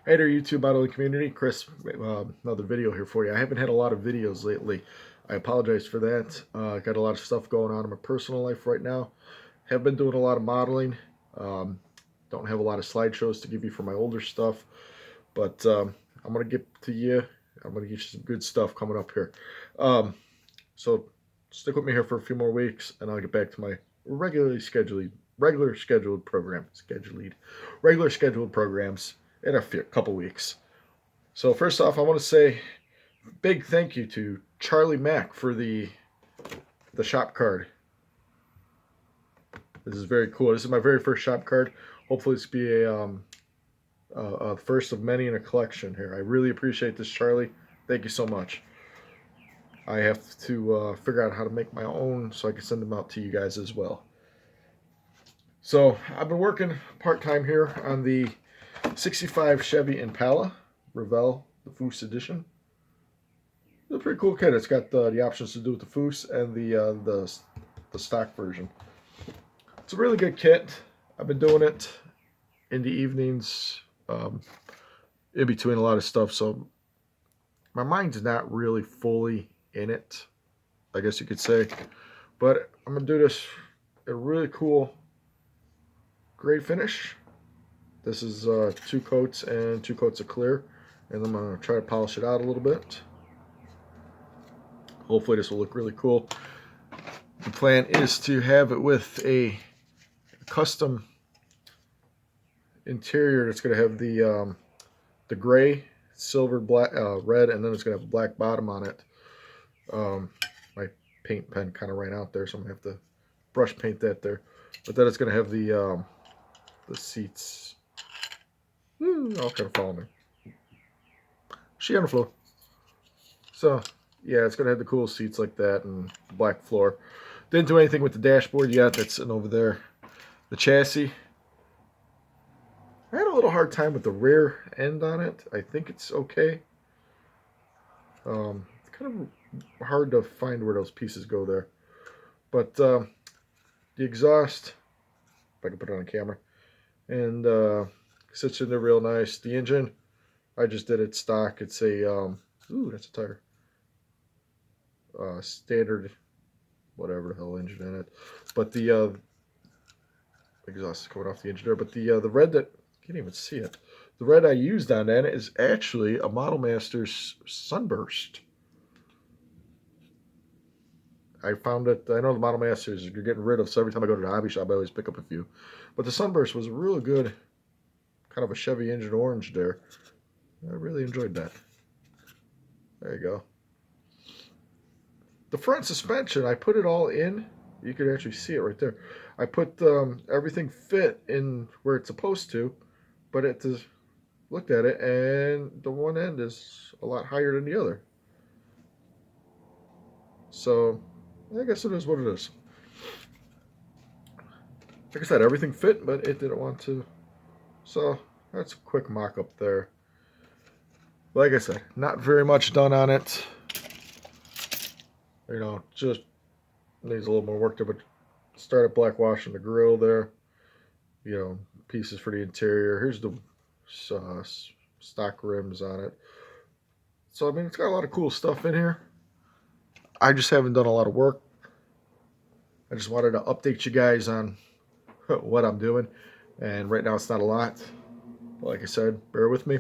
Hey there, YouTube modeling community. Chris, another video here for you. I haven't had a lot of videos lately. I apologize for that. Got a lot of stuff going on in my personal life right now. Have been doing a lot of modeling. Don't have a lot of slideshows to give you for my older stuff, but I'm going to get to you. I'm going to get you some good stuff coming up here. So stick with me here for a few more weeks, and I'll get back to my regular scheduled programs in a couple weeks. So first off, I want to say big thank you to Charlie Mack for the shop card. This is very cool. This is my very first shop card. Hopefully this will be a first of many in a collection here. I really appreciate this, Charlie. Thank you so much. I have to figure out how to make my own so I can send them out to you guys as well. So I've been working part-time here on the 65 Chevy Impala Revell, the Foose edition. It's a pretty cool kit. It's got the options to do with the Foose and the stock version. It's a really good kit. I've been doing it in the evenings, in between a lot of stuff, so my mind's not really fully in it, I guess you could say. But I'm gonna do this in a really cool gray finish. This is 2 coats and 2 coats of clear, and I'm going to try to polish it out a little bit. Hopefully this will look really cool. The plan is to have it with a custom interior that's going to have the gray, silver, black, red, and then it's going to have a black bottom on it. My paint pen kind of ran out there, so I'm going to have to brush paint that there. But then it's going to have the seats. All kind of falling there. She on the floor. So, yeah, it's going to have the cool seats like that and black floor. Didn't do anything with the dashboard yet. That's sitting over there. The chassis. I had a little hard time with the rear end on it. I think it's okay. It's kind of hard to find where those pieces go there. But the exhaust, if I can put it on camera, and sits in there real nice. The engine, I just did it stock. It's a, ooh, that's a tire. Standard, whatever the hell engine in it. But the exhaust is coming off the engine there. But the red that, you can't even see it. The red I used on that is actually a Model Masters Sunburst. I found it, I know the Model Masters you're getting rid of, so every time I go to the hobby shop, I always pick up a few. But the Sunburst was a really good, kind of a Chevy engine orange there. I really enjoyed that. There you go. The front suspension, I put it all in. You could actually see it right there. I put everything fit in where it's supposed to, but it just looked at it, and the one end is a lot higher than the other. So I guess it is what it is. Like I said, everything fit, but it didn't want to. So that's a quick mock-up there. Like I said, not very much done on it. You know, just needs a little more work to, but started black washing the grill there. You know, pieces for the interior. Here's the stock rims on it. So, I mean, it's got a lot of cool stuff in here. I just haven't done a lot of work. I just wanted to update you guys on what I'm doing. And right now it's not a lot. But like I said, bear with me.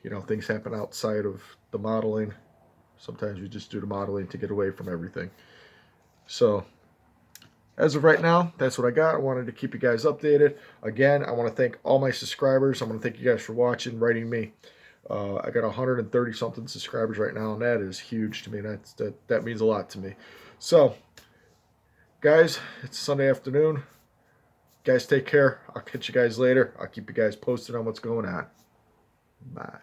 You know, things happen outside of the modeling. Sometimes we just do the modeling to get away from everything. So, as of right now, that's what I got. I wanted to keep you guys updated. Again, I want to thank all my subscribers. I want to thank you guys for watching, writing me. I got 130 something subscribers right now, and that is huge to me. That means a lot to me. So, guys, it's Sunday afternoon. Guys, take care. I'll catch you guys later. I'll keep you guys posted on what's going on. Bye.